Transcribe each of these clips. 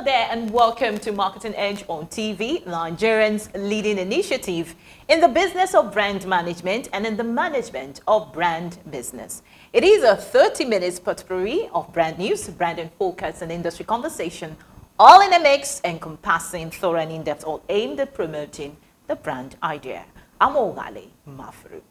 there and welcome to Marketing Edge on TV, Nigerians' leading initiative in the business of brand management and in the management of brand business. It is a 30-minute potpourri of brand news, brand in focus and industry conversation, all in a mix, encompassing thorough and in-depth, all aimed at promoting the brand idea. I'm Ogale Mafru.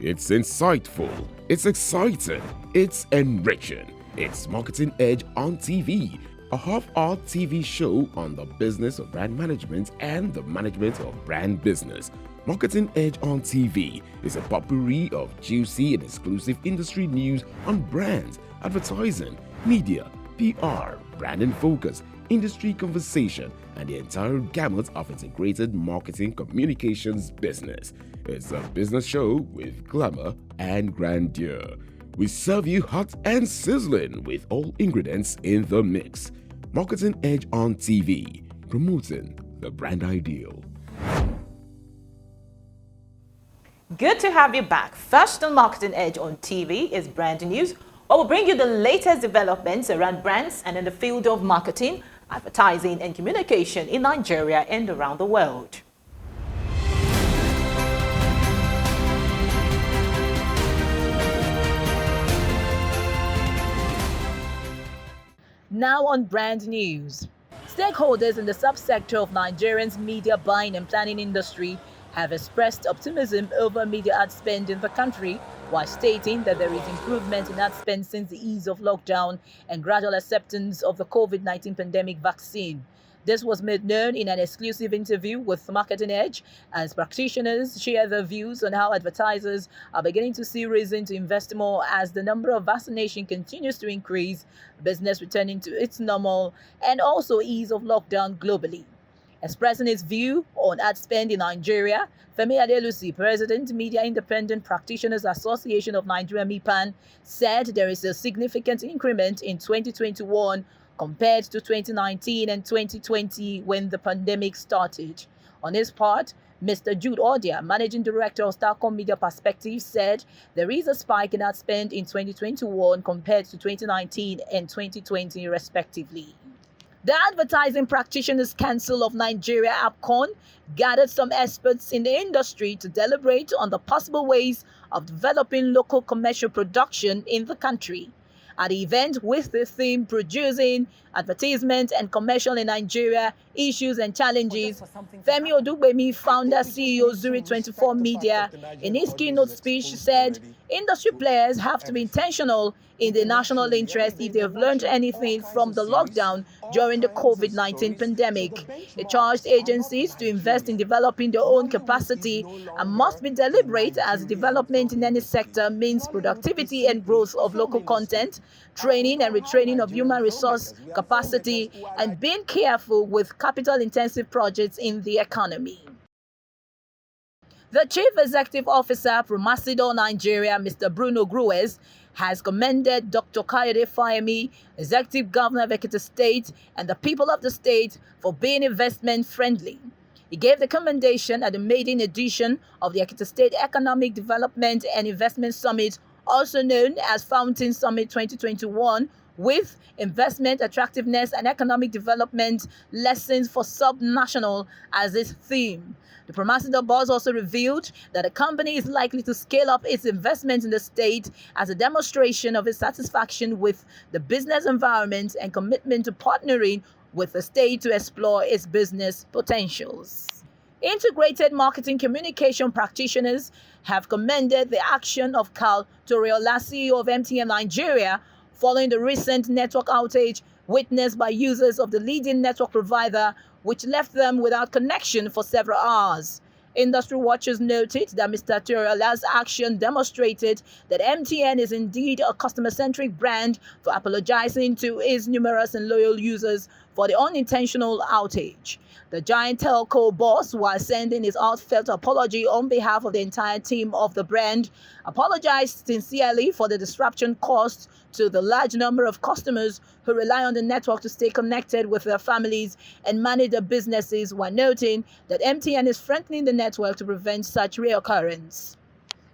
It's insightful, it's exciting, it's enriching. It's Marketing Edge on TV, a half-hour TV show on the business of brand management and the management of brand business. Marketing Edge on TV is a potpourri of juicy and exclusive industry news on brands, advertising, media, PR, brand and focus, industry conversation, and the entire gamut of integrated marketing communications business. It's a business show with glamour and grandeur. We serve you hot and sizzling with all ingredients in the mix. Marketing Edge on TV, promoting the brand ideal. Good to have you back. First on Marketing Edge on TV is brand news, where we'll bring you the latest developments around brands and in the field of marketing, advertising and communication in Nigeria and around the world. Now on brand news. Stakeholders in the subsector of Nigerians' media buying and planning industry have expressed optimism over media ad spend in the country, while stating that there is improvement in ad spend since the ease of lockdown and gradual acceptance of the COVID-19 pandemic vaccine. This was made known in an exclusive interview with Marketing Edge as practitioners share their views on how advertisers are beginning to see reason to invest more as the number of vaccination continues to increase, business returning to its normal, and also ease of lockdown globally. Expressing his view on ad spend in Nigeria, Femi Adelusi, President, Media Independent Practitioners Association of Nigeria (MIPAN), said there is a significant increment in 2021 compared to 2019 and 2020 when the pandemic started. On his part, Mr. Jude Odia, Managing Director of Starcom Media Perspective, said there is a spike in ad spend in 2021 compared to 2019 and 2020 respectively. The Advertising Practitioners Council of Nigeria (APCON) gathered some experts in the industry to deliberate on the possible ways of developing local commercial production in the country. At the event with the theme Producing Advertisement and Commercial in Nigeria, Issues and Challenges, Femi Odugbemi, founder CEO Zuri 24 Media, in his keynote speech said industry players have to be intentional in the national interest if they have learned anything from the lockdown during the COVID-19 pandemic. He charged agencies to invest in developing their own capacity and must be deliberate as development in any sector means productivity and growth of local content, training and retraining of human resource capacity, and being careful with capital-intensive projects in the economy. The Chief Executive Officer from Macedo Nigeria, Mr. Bruno Gruez, has commended Dr. Kayode Fayemi, Executive Governor of Ekiti State, and the people of the state for being investment-friendly. He gave the commendation at the maiden edition of the Ekiti State Economic Development and Investment Summit, also known as Fountain Summit 2021, with investment attractiveness and economic development lessons for sub-national as its theme. The Promacedo boss also revealed that the company is likely to scale up its investment in the state as a demonstration of its satisfaction with the business environment and commitment to partnering with the state to explore its business potentials. Integrated marketing communication practitioners have commended the action of Carl Toriola, CEO of MTN Nigeria, following the recent network outage witnessed by users of the leading network provider, which left them without connection for several hours. Industry watchers noted that Mr. Toriola's action demonstrated that MTN is indeed a customer-centric brand for apologizing to its numerous and loyal users for the unintentional outage. The giant telco boss, while sending his heartfelt apology on behalf of the entire team of the brand, apologized sincerely for the disruption caused to the large number of customers who rely on the network to stay connected with their families and manage their businesses, while noting that MTN is strengthening the network to prevent such reoccurrence.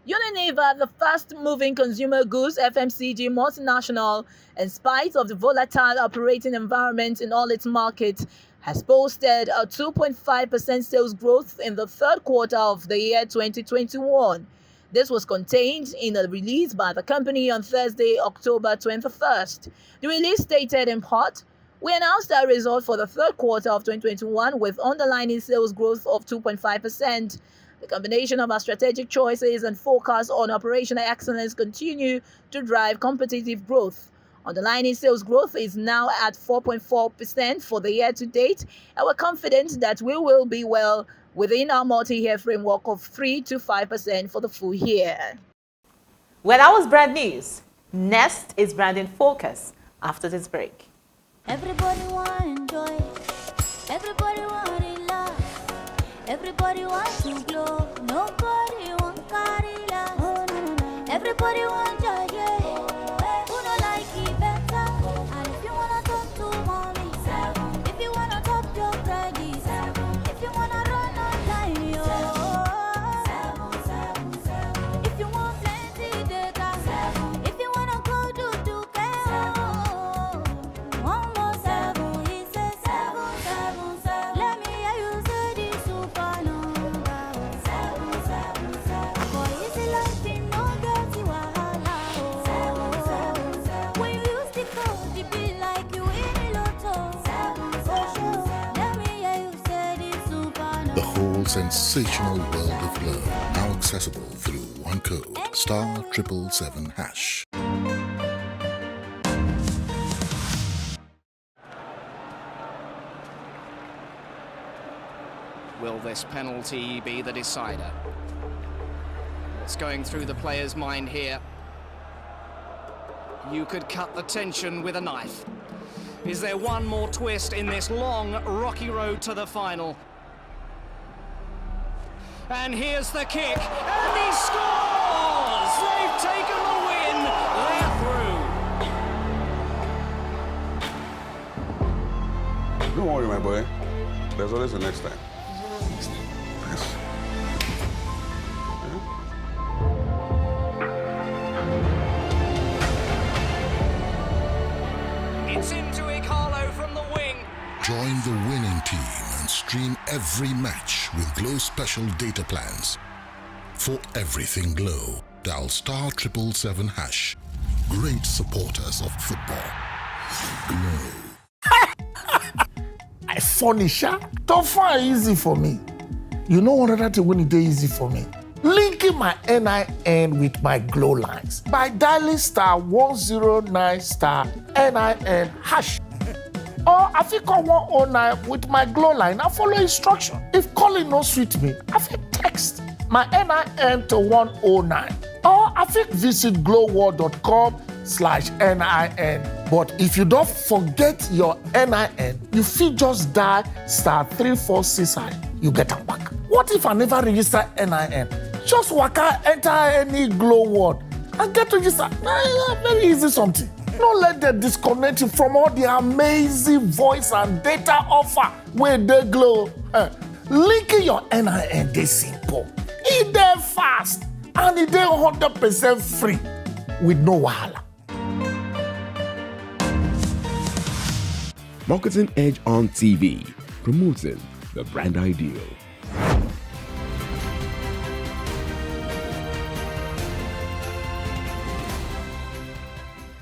Unilever, the fast-moving consumer goods FMCG multinational, in spite of the volatile operating environment in all its markets, has posted a 2.5% sales growth in the third quarter of the year 2021. This was contained in a release by the company on Thursday, October 21st. The release stated in part, "We announced our result for the third quarter of 2021 with underlying sales growth of 2.5%. The combination of our strategic choices and focus on operational excellence continue to drive competitive growth. Underlying sales growth is now at 4.4% for the year to date, and we're confident that we will be well within our multi-year framework of 3 to 5% for the full year." Well, that was brand news. Next is brand in focus after this break. Everybody want enjoy, everybody want relax, everybody want to glow, nobody want carry last. Oh, no. Everybody want joy, yeah. Who don't like it better? And if you wanna talk to mommy, if you wanna talk your credit, if you wanna run online, yo. If you want plenty data, if you wanna go do one more seven, he says 777. Let me hear you say this super number. 777. For easy life, it no get you wahala. 777. When you use the code, it be like you in a lotto. 777. Let me hear you say this super number. The whole sensational world of love, now accessible through one code, *777#. Will this penalty be the decider? What's going through the player's mind here? You could cut the tension with a knife. Is there one more twist in this long, rocky road to the final? And here's the kick, and he scores! They've taken the win, they're through. Don't worry, my boy. There's always a next time. It's into Igalo from the wing. Join the winning team and stream every match with Glow special data plans. For everything Glow, dial *777#. Great supporters of football. Glow. I furniture to find easy for me. You know what other thing when it is easy for me? Linking my NIN with my Glow lines by dialing *109*NIN#. Or I fit call 109 with my Glow line and follow instruction. If calling no suit me, I fit text my NIN to 109. Or I fit visit glowworld.com/NIN. But if you don't forget your NIN, you fit just dial *346#. You get them back. What if I never register NIN? Just waka enter any Glow World and get registered. Very easy something. Don't let them disconnect you from all the amazing voice and data offer where they Glow. Linking your NIN, they simple. It's there fast and it's there 100% free with no wahala. Marketing Edge on TV, promoting the brand ideal.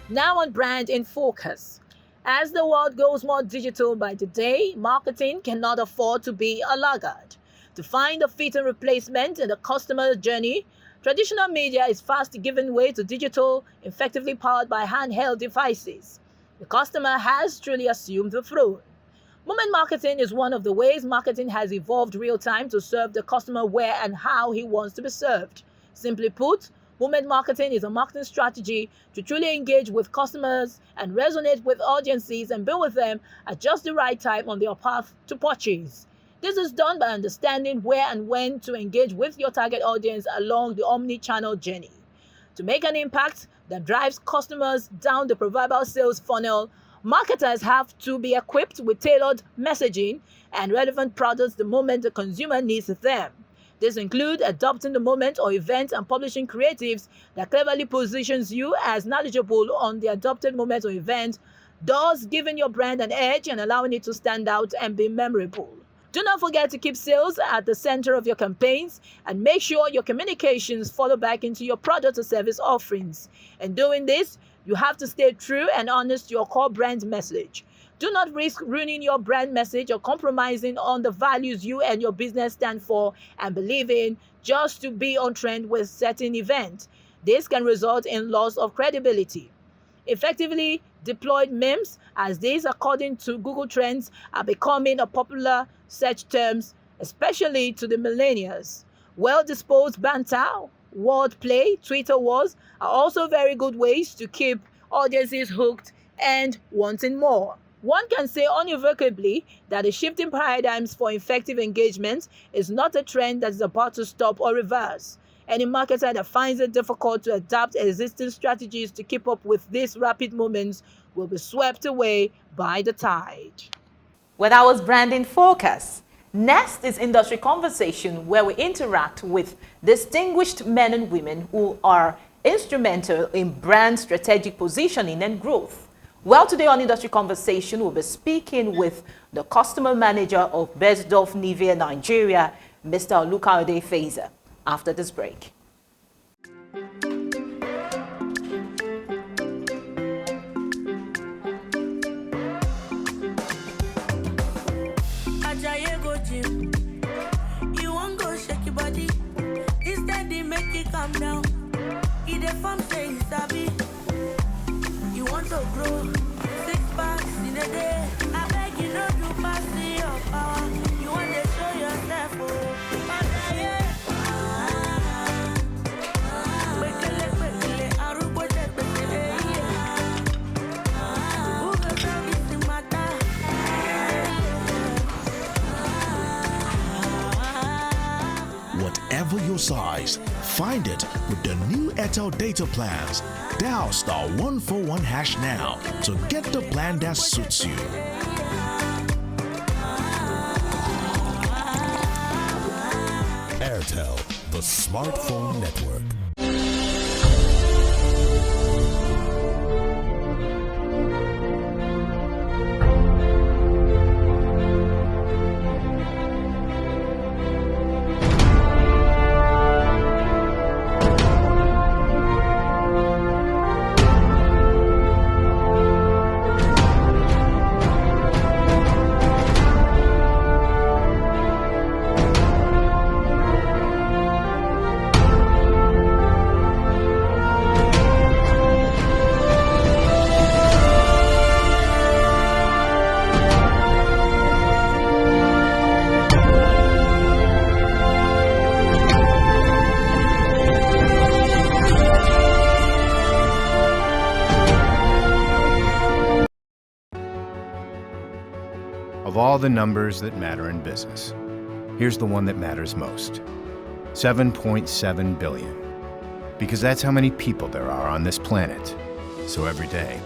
Now on brand in focus. As the world goes more digital by the day, marketing cannot afford to be a laggard. To find a fitting replacement in the customer journey, traditional media is fast giving way to digital, effectively powered by handheld devices. The customer has truly assumed the throne. Moment marketing is one of the ways marketing has evolved real-time to serve the customer where and how he wants to be served. Simply put, moment marketing is a marketing strategy to truly engage with customers and resonate with audiences and be with them at just the right time on their path to purchase. This is done by understanding where and when to engage with your target audience along the omni-channel journey. To make an impact that drives customers down the proverbial sales funnel, marketers have to be equipped with tailored messaging and relevant products the moment the consumer needs them. These include adopting the moment or event and publishing creatives that cleverly positions you as knowledgeable on the adopted moment or event, thus giving your brand an edge and allowing it to stand out and be memorable. Do not forget to keep sales at the center of your campaigns and make sure your communications follow back into your product or service offerings. In doing this, you have to stay true and honest to your core brand message. Do not risk ruining your brand message or compromising on the values you and your business stand for and believe in just to be on trend with certain event. This can result in loss of credibility. Effectively deployed memes, as these, according to Google Trends, are becoming a popular search terms, especially to the millennials. Well-disposed banter, wordplay, Twitter wars are also very good ways to keep audiences hooked and wanting more. One can say unequivocally that the shifting paradigms for effective engagement is not a trend that is about to stop or reverse. Any marketer that finds it difficult to adapt existing strategies to keep up with these rapid movements will be swept away by the tide. Well, that was Branding Focus. Next is Industry Conversation, where we interact with distinguished men and women who are instrumental in brand strategic positioning and growth. Well, today on Industry Conversation, we'll be speaking with the customer manager of Bersdorf Nivea Nigeria, Mr. Olukayode Faiza, after this break. You won't go shake your body. Instead, they make you calm down. Eat a farm, say you sabi. You want to grow 6 packs in a day. I beg you, don't do pass your power. You want to show yourself, oh. Whatever your size, find it with the new Airtel data plans. Dial *141# now to get the plan that suits you. Airtel, the smartphone network. Of all the numbers that matter in business, here's the one that matters most. 7.7 billion. Because that's how many people there are on this planet. So every day,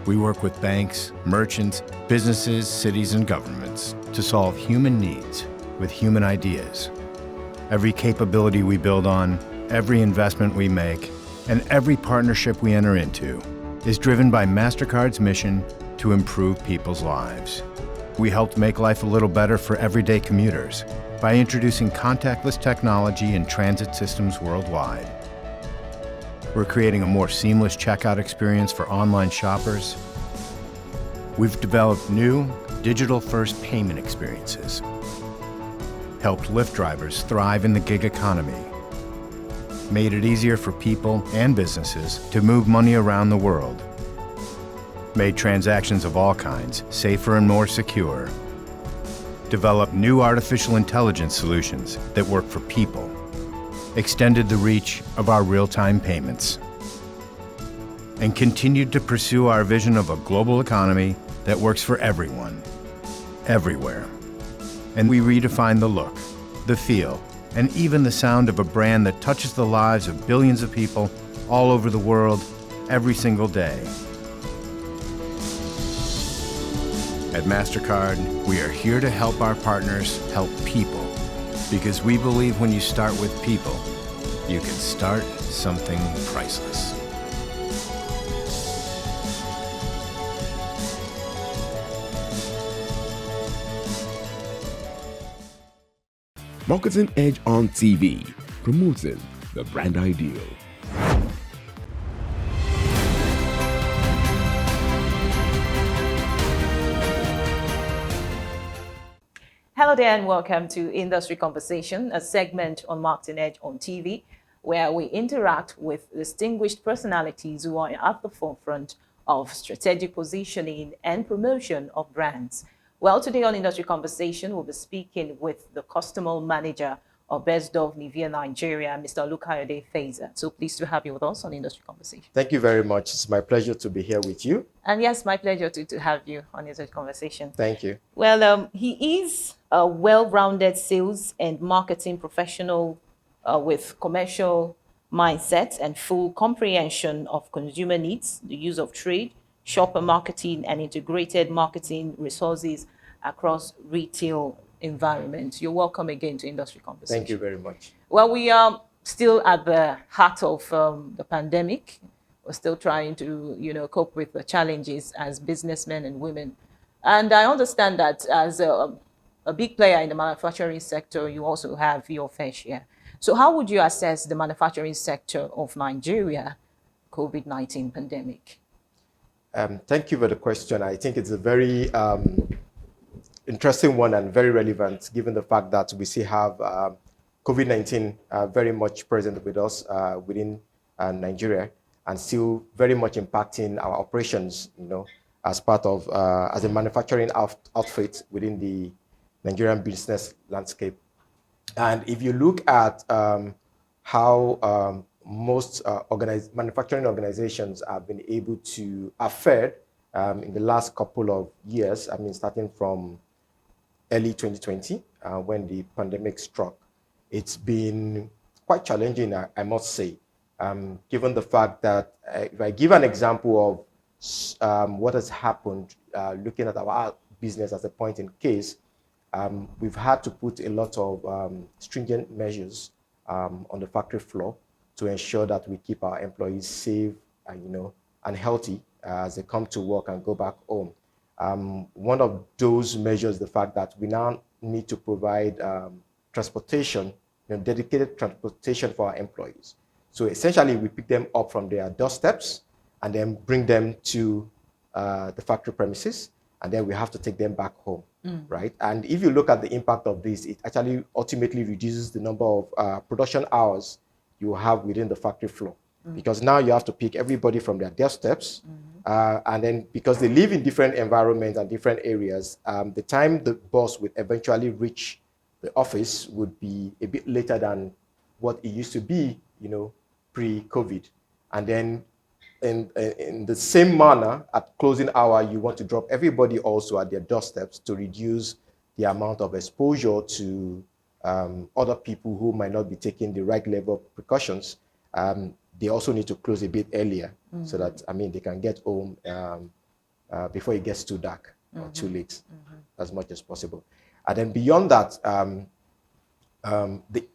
we work with banks, merchants, businesses, cities, and governments to solve human needs with human ideas. Every capability we build on, every investment we make, and every partnership we enter into is driven by MasterCard's mission to improve people's lives. We helped make life a little better for everyday commuters by introducing contactless technology in transit systems worldwide. We're creating a more seamless checkout experience for online shoppers. We've developed new digital-first payment experiences, helped Lyft drivers thrive in the gig economy, made it easier for people and businesses to move money around the world, made transactions of all kinds safer and more secure, developed new artificial intelligence solutions that work for people, extended the reach of our real-time payments, and continued to pursue our vision of a global economy that works for everyone, everywhere. And we redefine the look, the feel, and even the sound of a brand that touches the lives of billions of people all over the world every single day. At MasterCard, we are here to help our partners help people. Because we believe when you start with people, you can start something priceless. Marketing Edge on TV, promoting the brand ideal. Hello there and welcome to Industry Conversation, a segment on Marketing Edge on TV, where we interact with distinguished personalities who are at the forefront of strategic positioning and promotion of brands. Well, today on Industry Conversation, we'll be speaking with the customer manager of Best Dove Nivea Nigeria, Mr. Olukayode Faiza. So pleased to have you with us on Industry Conversation. Thank you very much. It's my pleasure to be here with you. And yes, my pleasure to have you on Industry Conversation. Thank you. Well, he is a well-rounded sales and marketing professional with commercial mindset and full comprehension of consumer needs, the use of trade, shopper marketing, and integrated marketing resources across retail environments. You're welcome again to Industry Conversation. Thank you very much. Well, we are still at the heart of the pandemic. We're still trying to, cope with the challenges as businessmen and women. And I understand that as a big player in the manufacturing sector, you also have your fair share. So how would you assess the manufacturing sector of Nigeria, COVID-19 pandemic? Thank you for the question. I think it's a very interesting one and very relevant, given the fact that we still have COVID-19 very much present with us within Nigeria, and still very much impacting our operations, as part of, as a manufacturing outfit within the Nigerian business landscape. And if you look at how most manufacturing organizations have been able to fare in the last couple of years, I mean, starting from early 2020, when the pandemic struck, it's been quite challenging, I must say, given the fact that if I give an example of what has happened, looking at our business as a point in case, we've had to put a lot of stringent measures on the factory floor to ensure that we keep our employees safe and healthy as they come to work and go back home. One of those measures is the fact that we now need to provide transportation, dedicated transportation for our employees. So essentially, we pick them up from their doorsteps and then bring them to the factory premises, and then we have to take them back home, right? And if you look at the impact of this, it actually ultimately reduces the number of production hours you have within the factory floor, because now you have to pick everybody from their doorsteps, and then because they live in different environments and different areas, the time the bus would eventually reach the office would be a bit later than what it used to be, pre-COVID. And then in the same manner, at closing hour, you want to drop everybody also at their doorsteps to reduce the amount of exposure to other people who might not be taking the right level of precautions. They also need to close a bit earlier so that, they can get home before it gets too dark or too late, as much as possible. And then beyond that, the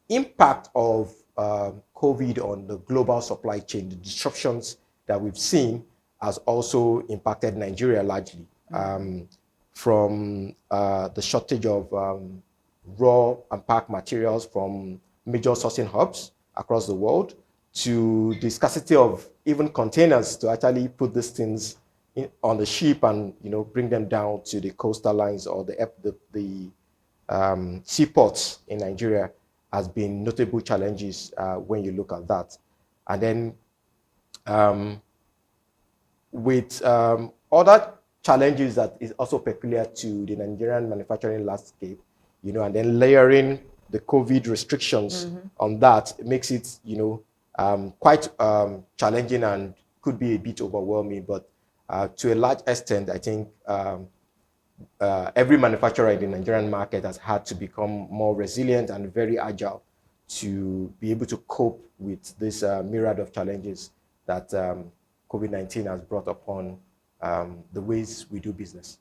impact of COVID on the global supply chain, the disruptions that we've seen has also impacted Nigeria largely, from the shortage of raw and packed materials from major sourcing hubs across the world, to the scarcity of even containers to actually put these things on the ship and bring them down to the coastal lines or the seaports in Nigeria has been notable challenges when you look at that. And then with other challenges that is also peculiar to the Nigerian manufacturing landscape, and then layering the COVID restrictions on that, it makes it, quite challenging and could be a bit overwhelming. But to a large extent, I think every manufacturer in the Nigerian market has had to become more resilient and very agile to be able to cope with this myriad of challenges that COVID-19 has brought upon the ways we do business.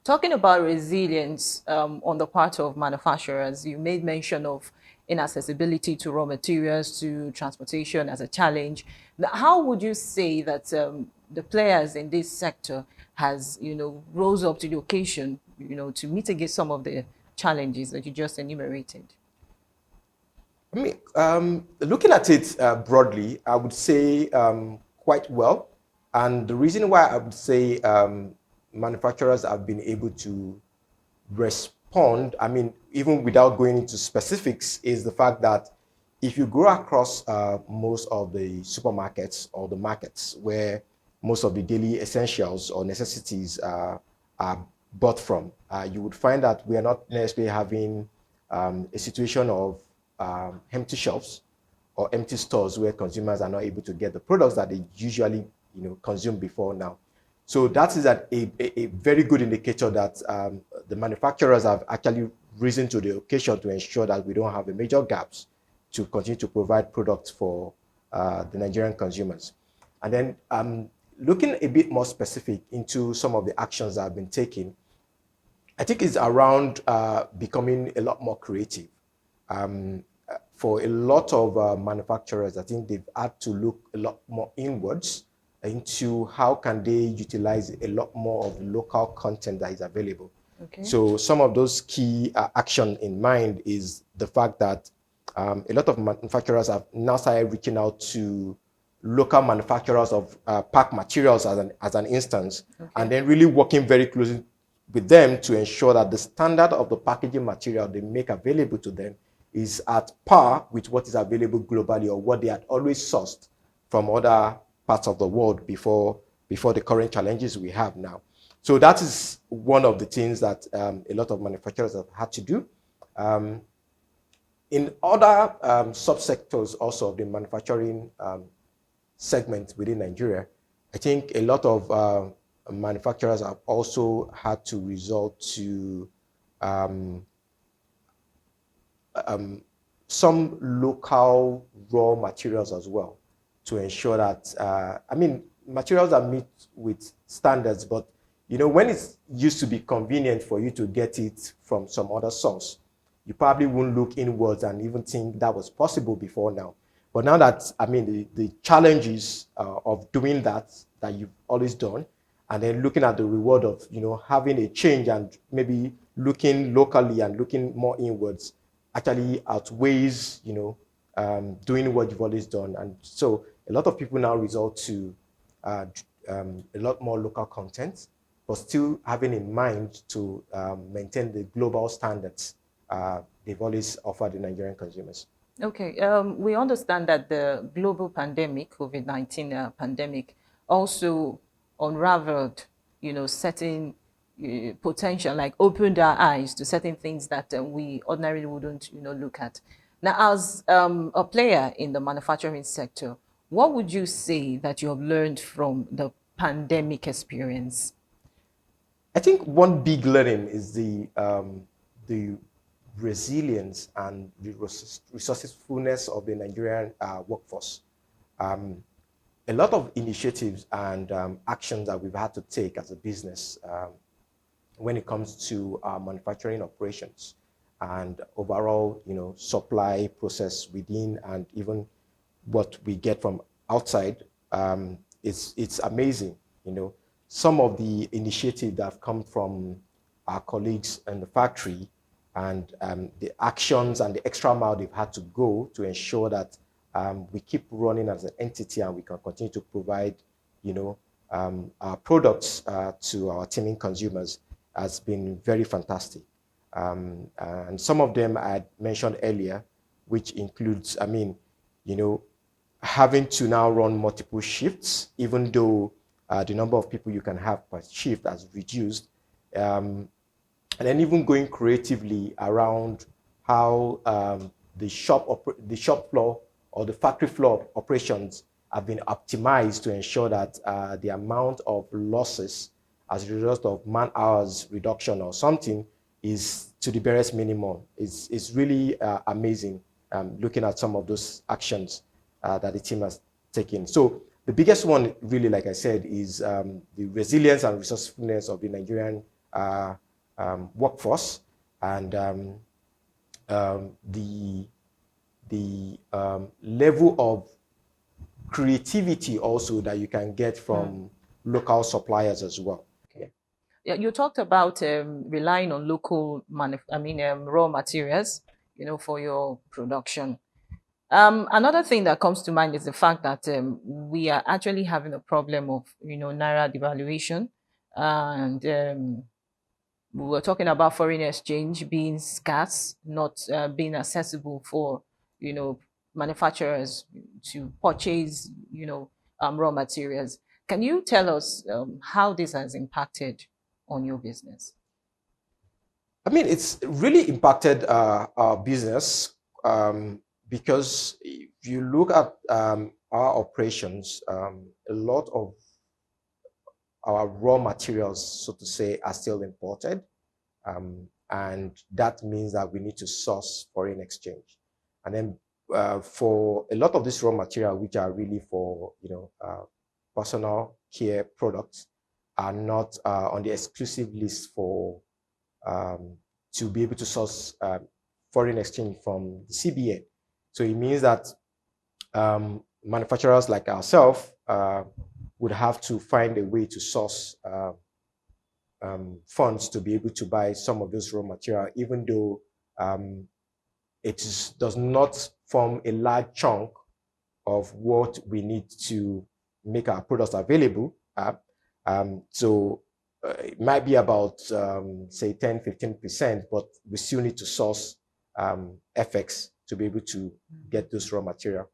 Talking about resilience on the part of manufacturers, you made mention of inaccessibility to raw materials, to transportation as a challenge. Now, how would you say that the players in this sector has, rose up to the occasion, to mitigate some of the challenges that you just enumerated? I mean, looking at it broadly, I would say quite well. And the reason why I would say manufacturers have been able to respond, I mean, even without going into specifics, is the fact that if you go across most of the supermarkets or the markets where most of the daily essentials or necessities are bought from, you would find that we are not necessarily having a situation of empty shelves or empty stores where consumers are not able to get the products that they usually consume before now. So that is a very good indicator that the manufacturers have actually risen to the occasion to ensure that we don't have a major gaps to continue to provide products for the Nigerian consumers. And then looking a bit more specific into some of the actions that have been taken, I think it's around becoming a lot more creative. For a lot of manufacturers, I think they've had to look a lot more inwards into how can they utilize a lot more of the local content that is available. Okay. So some of those key action in mind is the fact that a lot of manufacturers have now started reaching out to local manufacturers of pack materials as an instance, okay, and then really working very closely with them to ensure that the standard of the packaging material they make available to them is at par with what is available globally or what they had always sourced from other parts of the world before the current challenges we have now. So that is one of the things that a lot of manufacturers have had to do. In other subsectors also of the manufacturing segment within Nigeria, I think a lot of manufacturers have also had to resort to some local raw materials as well to ensure that, I mean, materials that meet with standards, but when it used to be convenient for you to get it from some other source, you probably wouldn't look inwards and even think that was possible before now. But now that, I mean, the challenges of doing that you've always done, and then looking at the reward of, having a change and maybe looking locally and looking more inwards actually outweighs, doing what you've always done. And so a lot of people now resort to a lot more local content, but still having in mind to maintain the global standards they've always offered the Nigerian consumers. Okay, we understand that the global pandemic, COVID-19 pandemic, also unraveled, certain potential, like opened our eyes to certain things that we ordinarily wouldn't, look at. Now, as a player in the manufacturing sector, what would you say that you have learned from the pandemic experience? I think one big learning is the resilience and the resourcefulness of the Nigerian workforce. A lot of initiatives and actions that we've had to take as a business when it comes to our manufacturing operations and overall, supply process within and even what we get from outside, it's amazing. Some of the initiatives that have come from our colleagues in the factory and the actions and the extra mile they've had to go to ensure that we keep running as an entity and we can continue to provide, our products to our teeming consumers has been very fantastic. And some of them I had mentioned earlier, which includes, having to now run multiple shifts, even though the number of people you can have per shift has reduced. And then even going creatively around how the shop floor or the factory floor operations have been optimized to ensure that the amount of losses as a result of man hours reduction or something is to the barest minimum. It's really amazing looking at some of those actions that the team has taken. So the biggest one really, like I said, is the resilience and resourcefulness of the Nigerian workforce, and the level of creativity also that you can get from local suppliers as well. Yeah, you talked about relying on local raw materials, for your production. Another thing that comes to mind is the fact that we are actually having a problem of, naira devaluation, and we were talking about foreign exchange being scarce, not being accessible for, manufacturers to purchase, raw materials. Can you tell us how this has impacted on your business? I mean, it's really impacted our business because if you look at our operations, a lot of our raw materials, so to say, are still imported. And that means that we need to source foreign exchange. And then for a lot of this raw material, which are really for, personal care products, are not on the exclusive list for to be able to source foreign exchange from the CBN. So it means that manufacturers like ourselves would have to find a way to source funds to be able to buy some of those raw material, even though does not form a large chunk of what we need to make our products available. So it might be about, say, 10-15%, but we still need to source FX to be able to get those raw material,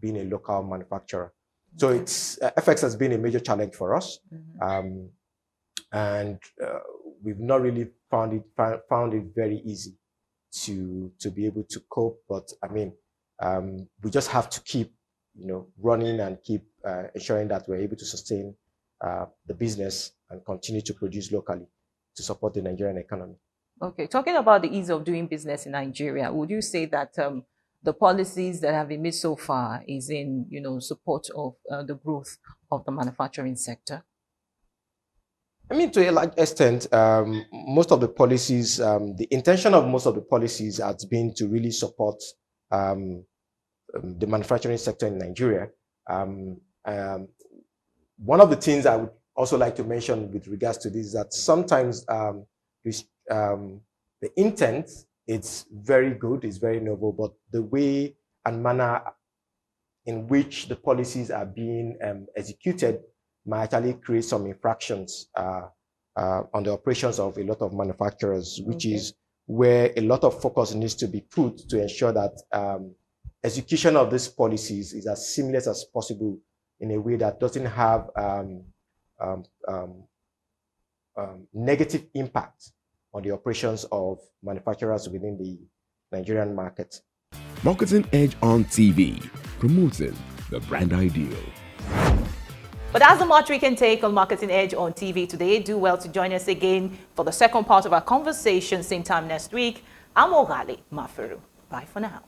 being a local manufacturer. So FX has been a major challenge for us. And we've not really found it very easy to be able to cope. But I mean, we just have to keep, running and keep ensuring that we're able to sustain the business and continue to produce locally to support the Nigerian economy. Okay, talking about the ease of doing business in Nigeria, would you say that the policies that have been made so far is in, support of the growth of the manufacturing sector? I mean, to a large extent, most of the policies, the intention of most of the policies has been to really support the manufacturing sector in Nigeria. One of the things I would also like to mention with regards to this is that sometimes the intent, it's very good, it's very noble, but the way and manner in which the policies are being executed might actually create some infractions on the operations of a lot of manufacturers, which is where a lot of focus needs to be put to ensure that execution of these policies is as seamless as possible in a way that doesn't have negative impact on the operations of manufacturers within the Nigerian market. Marketing Edge on TV, promoting the brand ideal. But that's the much we can take on Marketing Edge on TV today. Do well to join us again for the second part of our conversation, same time next week. I'm Oghale Maferu. Bye for now.